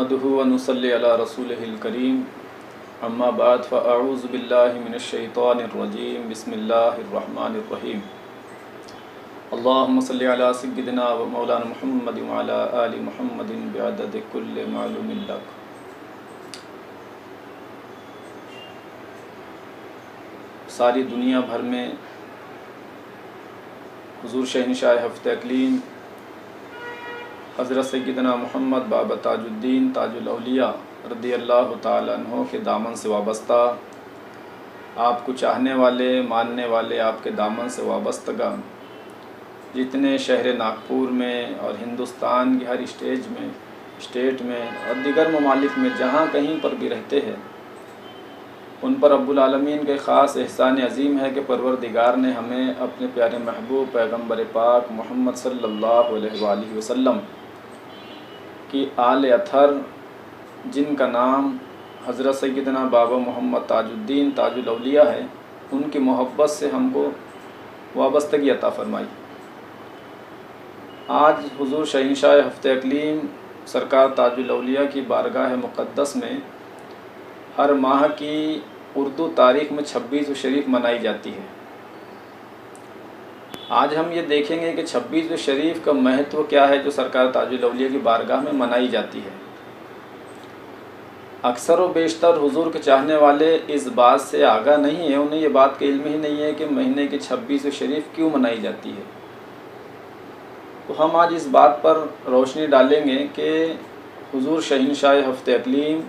नहमदुहु व नुसल्ली अला रसूलिहिल करीम अम्मा बाद फ़अऊज़ु बिल्लाहि मिनश शैतानिर रजीम बिस्मिल्लाहिर रहमानिर रहीम अल्लाहुम्मा सल्लि अला सय्यिदिना व मौलाना मुहम्मदिन व अला आलि मुहम्मदिन बिअददि कुल्लि मालूमिन लक। सारी दुनिया भर में हुज़ूर शहंशाह हफ़्ते अक़लीम हज़रत सय्यदना मोहम्मद बाबा ताजुद्दीन ताजुल औलिया रज़ियल्लाहु ताला अन्हो के दामन से वाबस्ता, आपको चाहने वाले मानने वाले, आपके दामन से वाबस्तगण जितने शहर नागपुर में और हिंदुस्तान की हर स्टेट में और दीगर ममालिक में जहाँ कहीं पर भी रहते हैं, उन पर रब्बुल आलमीन के ख़ास एहसान अज़ीम है कि परवरदिगार ने हमें अपने प्यारे महबूब पैगम्बर पाक मोहम्मद सल्लल्लाहु अलैहि वसल्लम की आल अथर, जिनका नाम हज़रत सय्यदना बाबा मोहम्मद ताजुद्दीन ताजुल औलिया है, उनकी मोहब्बत से हमको वाबस्तगी अता फ़रमाई। आज हुज़ूर शहंशाह हफ़्ते अक़लीम सरकार ताजुल औलिया की बारगाह मुक़द्दस में हर माह की उर्दू तारीख़ में 26 शरीफ मनाई जाती है। आज हम ये देखेंगे कि 26 शरीफ का महत्व क्या है जो सरकार ताजुल औलिया की बारगाह में मनाई जाती है। अक्सर व बेशतर हुजूर के चाहने वाले इस बात से आगाह नहीं है, उन्हें ये बात का इल्म ही नहीं है कि महीने की 26 शरीफ क्यों मनाई जाती है। तो हम आज इस बात पर रोशनी डालेंगे कि हुजूर शहंशाह हफ़्ते अक़लीम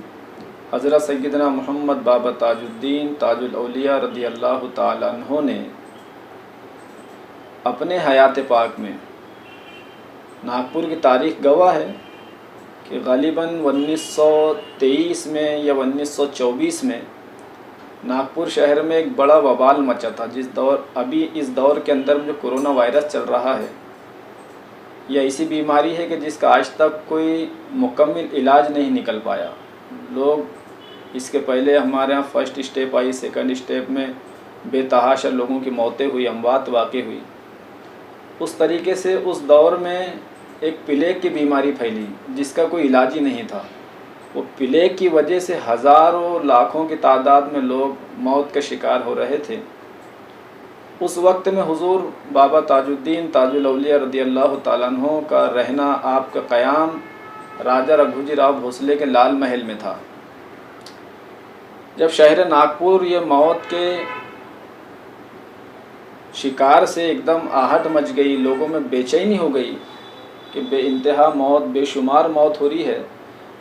हज़रत सय्यदना मोहम्मद बाबा ताजुद्दीन ताजुल औलिया रज़ियल्लाहु ताला अन्हो ने अपने हयात पाक में, नागपुर की तारीख़ गवाह है कि ग़ालिबन 1923 में या 1924 में नागपुर शहर में एक बड़ा वबाल मचा था। इस दौर के अंदर जो कोरोना वायरस चल रहा है, यह ऐसी बीमारी है कि जिसका आज तक कोई मुकम्मल इलाज नहीं निकल पाया। लोग इसके पहले हमारे यहाँ first step I, second step में बेतहाशा लोगों की मौतें हुई, अमवात वाक़ हुई। उस तरीके से उस दौर में एक प्लेग की बीमारी फैली जिसका कोई इलाज ही नहीं था। वो प्लेग की वजह से हज़ारों लाखों की तादाद में लोग मौत के शिकार हो रहे थे। उस वक्त में हुजूर बाबा ताजुद्दीन ताजुल औलिया रज़ियल्लाहु ताला अन्हो का रहना, आपका क़याम राजा रघुजी राव भोसले के लाल महल में था। जब शहर नागपुर ये मौत के शिकार से एकदम आहट मच गई, लोगों में बेचैनी हो गई कि बेइंतहा मौत, बेशुमार मौत हो रही है,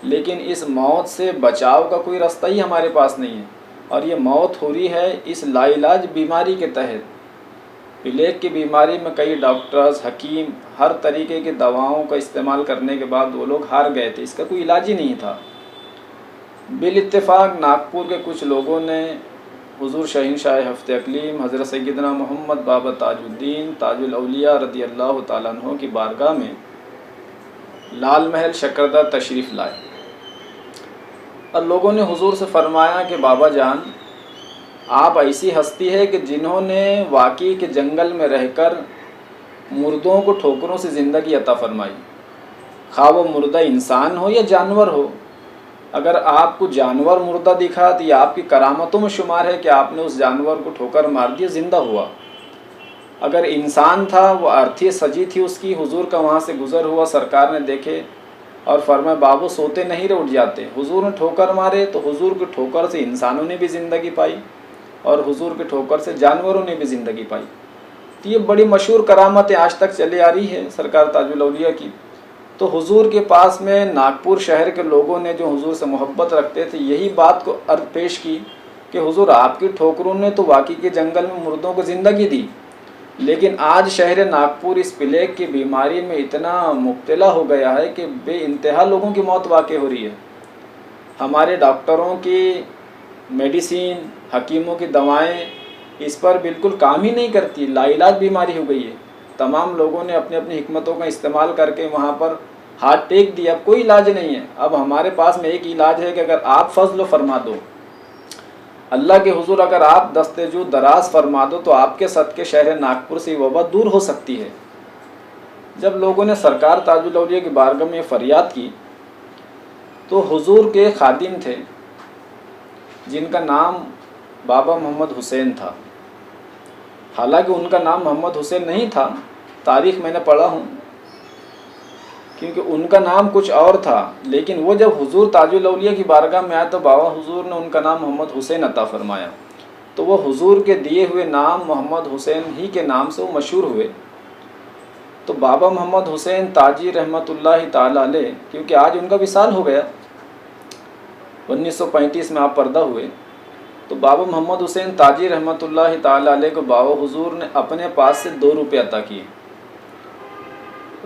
लेकिन इस मौत से बचाव का कोई रास्ता ही हमारे पास नहीं है। और ये मौत हो रही है इस लाइलाज बीमारी के तहत। प्लेग की बीमारी में कई डॉक्टर्स, हकीम हर तरीके की दवाओं का इस्तेमाल करने के बाद वो लोग हार गए थे, इसका कोई इलाज ही नहीं था। बिल इत्तेफाक नागपुर के कुछ लोगों ने हुजूर शहंशाह हफ़्ते अक़लीम हज़रत सय्यदना मोहम्मद बाबा ताजुद्दीन ताजुल औलिया रज़ियल्लाहु ताला अन्हो की बारगाह में लाल महल शकरदा तशरीफ़ लाए और लोगों ने हुजूर से फरमाया कि बाबा जान, आप ऐसी हस्ती है कि जिन्होंने वाक़ई के जंगल में रहकर मुर्दों को ठोकरों से ज़िंदगी अता फ़रमाई, खा वो मुर्दा इंसान हो या जानवर हो। अगर आपको जानवर मुर्दा दिखा तो ये आपकी करामतों में शुमार है कि आपने उस जानवर को ठोकर मार दिया, ज़िंदा हुआ। अगर इंसान था, वो अर्थी सजी थी उसकी, हुजूर का वहाँ से गुज़र हुआ, सरकार ने देखे और फरमाया बाबू सोते नहीं रह उठ जाते। हुजूर ने ठोकर मारे तो हुजूर की ठोकर से इंसानों ने भी ज़िंदगी पाई और हुजूर की ठोकर से जानवरों ने भी ज़िंदगी पाई। तो ये बड़ी मशहूर करामतें आज तक चली आ रही है सरकार ताजुल औलिया की। तो हुजूर के पास में नागपुर शहर के लोगों ने जो हुजूर से मोहब्बत रखते थे, यही बात को अर्ज पेश की कि हुजूर आपकी ठोकरों ने तो वाकई के जंगल में मुर्दों को ज़िंदगी दी, लेकिन आज शहर नागपुर इस प्लेग की बीमारी में इतना मुब्तला हो गया है कि बेइंतहा लोगों की मौत वाक़ हो रही है। हमारे डॉक्टरों की मेडिसिन, हकीमों की दवाएँ इस पर बिल्कुल काम ही नहीं करती, लाइलाज बीमारी हो गई है। तमाम लोगों ने अपनी अपनी हिकमतों का इस्तेमाल करके वहाँ पर हाथ टेक दिया, अब कोई इलाज नहीं है। अब हमारे पास में एक इलाज है कि अगर आप फजल फरमा दो, अल्लाह के हुजूर अगर आप दस्तजू दराज फरमा दो तो आपके सदके शहर नागपुर से वबा दूर हो सकती है। जब लोगों ने सरकार ताजुल औलिया की बारगाह में फरियाद की तो हुजूर के खादिम थे जिनका नाम बाबा मोहम्मद हुसैन था। हालांकि उनका नाम मोहम्मद हुसैन नहीं था, तारीख़ मैंने पढ़ा हूँ, क्योंकि उनका नाम कुछ और था। लेकिन वो जब हुजूर ताजुल औलिया की बारगाह में आए तो बाबा हुजूर ने उनका नाम मोहम्मद हुसैन अता फरमाया। तो वो हुजूर के दिए हुए नाम मोहम्मद हुसैन ही के नाम से वो मशहूर हुए। तो बाबा मोहम्मद हुसैन ताजी रहमतुल्लाहि ताला अलैह, क्योंकि आज उनका विसाल हो गया, 1935 में आप पर्दा हुए, तो बाबा मोहम्मद हुसैन ताजी रहमतुल्लाहि ताला अलैह को बाबा हुजूर ने अपने पास से 2 रुपये अता किए।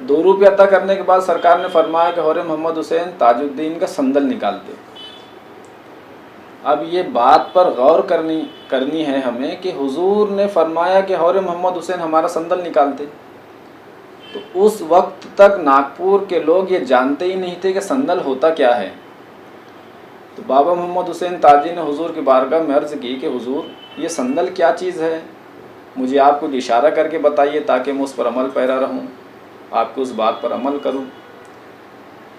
2 रुपये अता करने के बाद सरकार ने फरमाया कि हौरे मोहम्मद हुसैन ताजुद्दीन का संदल निकाल दे। अब ये बात पर गौर करनी है हमें कि हुजूर ने फरमाया कि हौरे मोहम्मद हुसैन हमारा संदल निकाल दे। तो उस वक्त तक नागपुर के लोग ये जानते ही नहीं थे कि संदल होता क्या है। तो बाबा मोहम्मद हुसैन ताजी ने हुजूर की बारगाह में अर्ज़ की कि हुजूर ये संदल क्या चीज़ है, मुझे आप कुछ इशारा करके बताइए ताकि मैं उस पर अमल पैरा रहूं, आपको उस बात पर अमल करूं।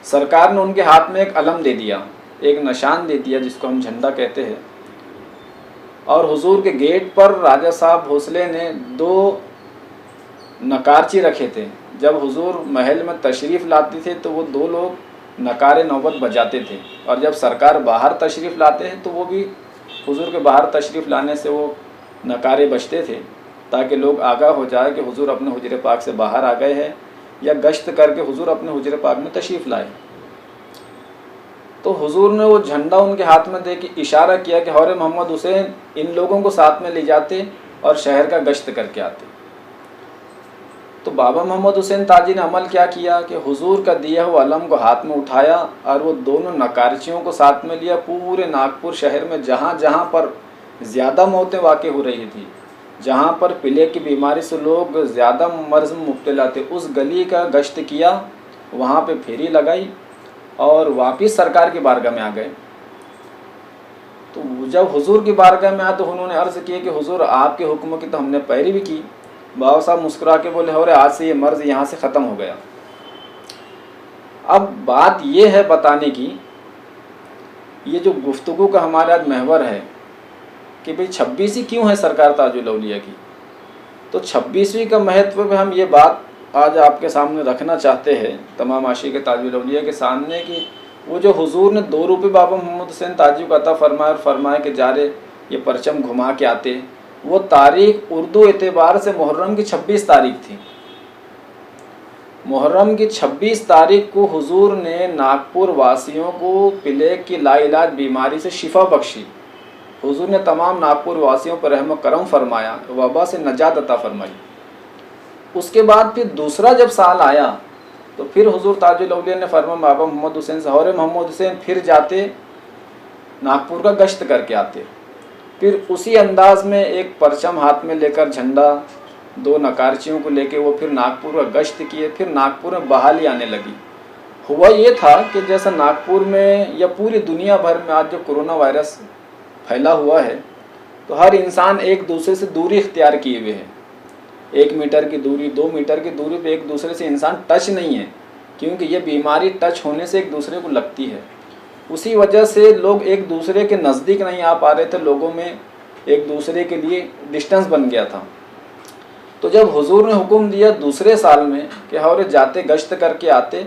सरकार ने उनके हाथ में एक अलम दे दिया, एक निशान दे दिया जिसको हम झंडा कहते हैं। और हुजूर के गेट पर राजा साहब भोसले ने 2 नकारची रखे थे। जब हुजूर महल में तशरीफ़ लाते थे तो वो 2 लोग नकारे नौबत बजाते थे, और जब सरकार बाहर तशरीफ़ लाते हैं तो वो भी हुजूर के बाहर तशरीफ़ लाने से वो नकारे बजते थे, ताकि लोग आगाह हो जाए कि हुजूर अपने हुजरे पाक से बाहर आ गए हैं या गश्त करके हुजूर अपने हुजरे पाक में तशरीफ़ लाए। तो हुजूर ने वो झंडा उनके हाथ में दे के इशारा किया कि हौरे मोहम्मद हुसैन इन लोगों को साथ में ले जाते और शहर का गश्त करके आते। तो बाबा मोहम्मद हुसैन ताजी ने अमल क्या किया कि हुजूर का दिया हुआ अलम को हाथ में उठाया और वो दोनों नकारचियों को साथ में लिया। पूरे नागपुर शहर में जहाँ जहाँ पर ज़्यादा मौतें वाक़ई हो रही थी, जहाँ पर प्लेग की बीमारी से लोग ज़्यादा मर्ज़ में मुब्तला थे, उस गली का गश्त किया, वहाँ पे फेरी लगाई और वापस सरकार की बारगाह में आ गए। तो जब हुजूर की बारगाह में आए तो उन्होंने अर्ज़ किया कि हुजूर आपके हुक्म की तो हमने पैरवी की। बाबा साहब मुस्कुरा के बोले और आज से ये मर्ज़ यहाँ से ख़त्म हो गया। अब बात ये है बताने की, ये जो गुफ्तगू का हमारा आज महवर है कि भाई 26वीं क्यों है सरकार ताजुल औलिया की, तो 26वीं का महत्व भी हम ये बात आज आपके सामने रखना चाहते हैं, तमाम आशिक़ ताजुल औलिया के सामने, कि वो जो हुजूर ने 2 रुपये बाबा मोहम्मद हुसैन ताजी को अता फरमाया कि जा रे ये परचम घुमा के आते, वो तारीख उर्दू एतबार से मुहर्रम की 26 तारीख थी। मुहर्रम की 26 तारीख को हुजूर ने नागपुर वासियों को प्लेग की लाइलाज बीमारी से शिफा बख्शी। हुजूर ने तमाम नागपुर वासियों पर रहम करम फरमाया, वबा से नजात अता फरमाई। उसके बाद फिर दूसरा जब साल आया तो फिर हुजूर ताजुल औलिया ने फरमाया बाबा मोहम्मद हुसैन से, हौरे मोहम्मद हुसैन फिर जाते नागपुर का गश्त करके आते। फिर उसी अंदाज में एक परचम हाथ में लेकर झंडा 2 नकारचियों को लेके वो फिर नागपुर का गश्त किए। फिर नागपुर में बहाली आने लगी। हुआ ये था कि जैसा नागपुर में या पूरी दुनिया भर में आज जो कोरोना वायरस फैला हुआ है, तो हर इंसान एक दूसरे से दूरी इख्तियार किए हुए है। 1 मीटर की दूरी, 2 मीटर की दूरी पे एक दूसरे से इंसान टच नहीं है, क्योंकि ये बीमारी टच होने से एक दूसरे को लगती है। उसी वजह से लोग एक दूसरे के नज़दीक नहीं आ पा रहे थे, लोगों में एक दूसरे के लिए डिस्टेंस बन गया था। तो जब हुजूर ने हुक्म दिया दूसरे साल में कि हौरे जाते गश्त करके आते,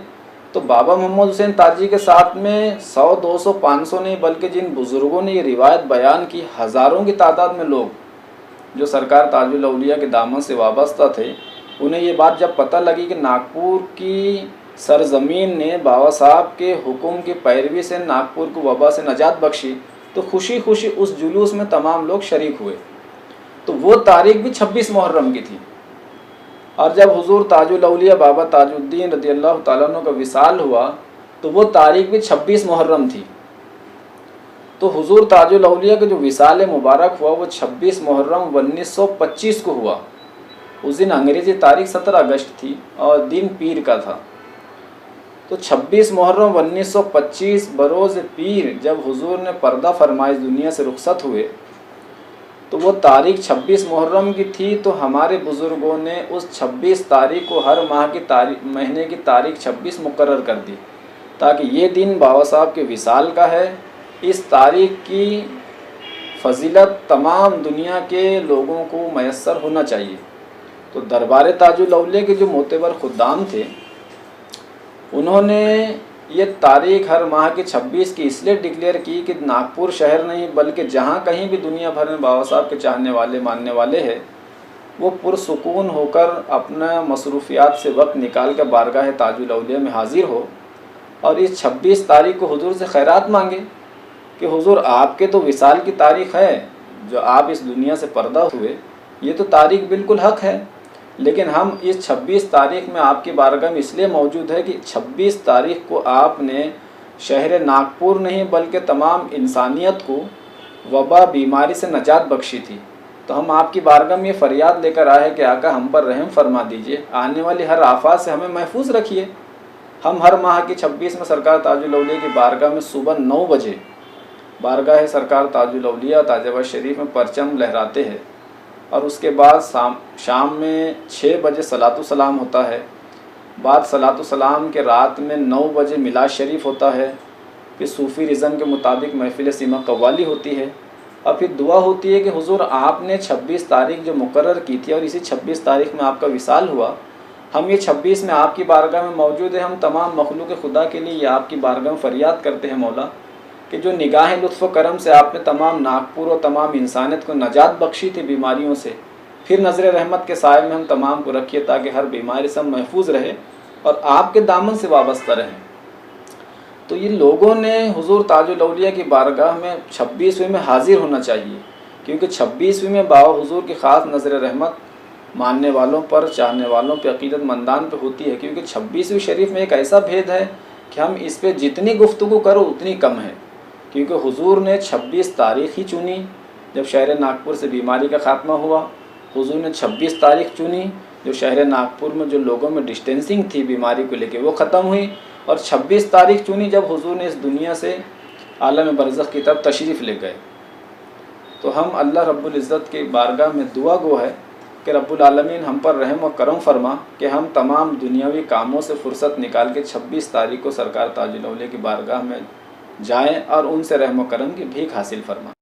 तो बाबा मोहम्मद हुसैन ताजी के साथ में 100, 200, 500 नहीं, बल्कि जिन बुज़ुर्गों ने ये रिवायत बयान की, हज़ारों की तादाद में लोग जो सरकार ताजुल औलिया के दामन से वाबस्ता थे, उन्हें ये बात जब पता लगी कि नागपुर की सरजमीन ने बाबा साहब के हुक्म की पैरवी से नागपुर को वबा से नजात बख्शी, तो खुशी खुशी उस जुलूस में तमाम लोग शरीक हुए। तो वो तारीख भी 26 मुहर्रम की थी। और जब हुजूर ताजुल औलिया बाबा ताजुद्दीन रज़ियल्लाहु ताला अन्हु का विसाल हुआ तो वो तारीख भी 26 मुहर्रम थी। तो हुजूर ताजुल औलिया का जो विसाल मुबारक हुआ वो 26 मुहर्रम 1925 को हुआ। उस दिन अंग्रेज़ी तारीख 17 अगस्त थी और दिन पीर का था। तो 26 मुहर्रम 1925 बरोज़ पीर जब हुजूर ने पर्दा फरमाए दुनिया से रुखसत हुए, तो वो तारीख 26 मुहर्रम की थी। तो हमारे बुज़ुर्गों ने उस 26 तारीख को हर माह की तारीख, महीने की तारीख 26 मुकर्रर कर दी। ताकि ये दिन बाबा साहब के विसाल का है। इस तारीख की फजीलत तमाम दुनिया के लोगों को मैसर होना चाहिए। तो दरबार ताजुल औलिया के जो मोतबर खुद्दाम थे, उन्होंने ये तारीख हर माह की 26 की इसलिए डिक्लेयर की कि नागपुर शहर नहीं बल्कि जहाँ कहीं भी दुनिया भर में बाबा साहब के चाहने वाले मानने वाले हैं, वो पुरसुकून होकर अपना मसरूफियात से वक्त निकाल कर बारगाह ताजुल औलिया में हाजिर हो और इस 26 तारीख को हुजूर से खैरात मांगे कि हुजूर आपके तो विसाल की तारीख है, जो आप इस दुनिया से पर्दा हुए, ये तो तारीख बिल्कुल हक है, लेकिन हम इस 26 तारीख में आपकी बारगाह में इसलिए मौजूद है कि 26 तारीख को आपने शहर नागपुर नहीं बल्कि तमाम इंसानियत को वबा बीमारी से नजात बख्शी थी। तो हम आपकी बारगाह में ये फरियाद लेकर आए हैं कि आका हम पर रहम फरमा दीजिए, आने वाली हर आफत से हमें महफूज रखिए। हम हर माह की 26 में सरकार ताजुल औलिया की बारगाह में सुबह 9 बजे बारगाह सरकार ताजुल औलिया ताजियाबाद शरीफ में परचम लहराते हैं और उसके बाद शाम में 6 बजे सलातु सलाम होता है। बाद सलातु सलाम के रात में 9 बजे मिलाद शरीफ होता है। फिर सूफ़ी रिज़म के मुताबिक महफिल सीमा कव्वाली होती है और फिर दुआ होती है कि हुजूर आपने 26 तारीख जो मुकर्रर की थी और इसी 26 तारीख में आपका विसाल हुआ, हम ये 26 में आपकी बारगाह में मौजूद है। हम तमाम मखलूक खुदा के लिए ये आपकी बारगाह में फ़रियाद करते हैं मौला कि जो निगाह लुत्फ़ करम से आपने तमाम नागपुर और तमाम इंसानियत को नजात बख्शी थी बीमारियों से, फिर नज़र रहमत के साए में हम तमाम को रखिए ताकि हर बीमारी से हम महफूज रहे और आपके दामन से वाबस्ता रहें। तो ये लोगों ने हुजूर ताजुल औलिया की बारगाह में 26वीं में हाजिर होना चाहिए, क्योंकि 26वीं में बाबा हुजूर की ख़ास नज़र रहमत मानने वालों पर, चाहने वालों पर, अक़ीदतमंदान पर होती है। क्योंकि 26वीं शरीफ में एक ऐसा भेद है कि हम इस पर जितनी गुफ्तगू करो उतनी कम है, क्योंकि हुजूर ने 26 तारीख ही चुनी। जब शहर नागपुर से बीमारी का ख़ात्मा हुआ, हुजूर ने 26 तारीख चुनी जो शहर नागपुर में जो लोगों में डिस्टेंसिंग थी बीमारी को लेके वो ख़त्म हुई, और 26 तारीख चुनी जब हुजूर ने इस दुनिया से आलम बरज़ख की तरफ तशरीफ़ ले गए। तो हम अल्लाह रब्बुल इज़्ज़त की बारगाह में दुआ गो है कि रब्बुल आलमीन हम पर रहम और करम फरमा कि हम तमाम दुनियावी कामों से फ़ुर्सत निकाल के 26 तारीख को सरकार ताजुल औलिया की बारगाह में जाएं और उनसे रहम और करम की भीख हासिल फरमा।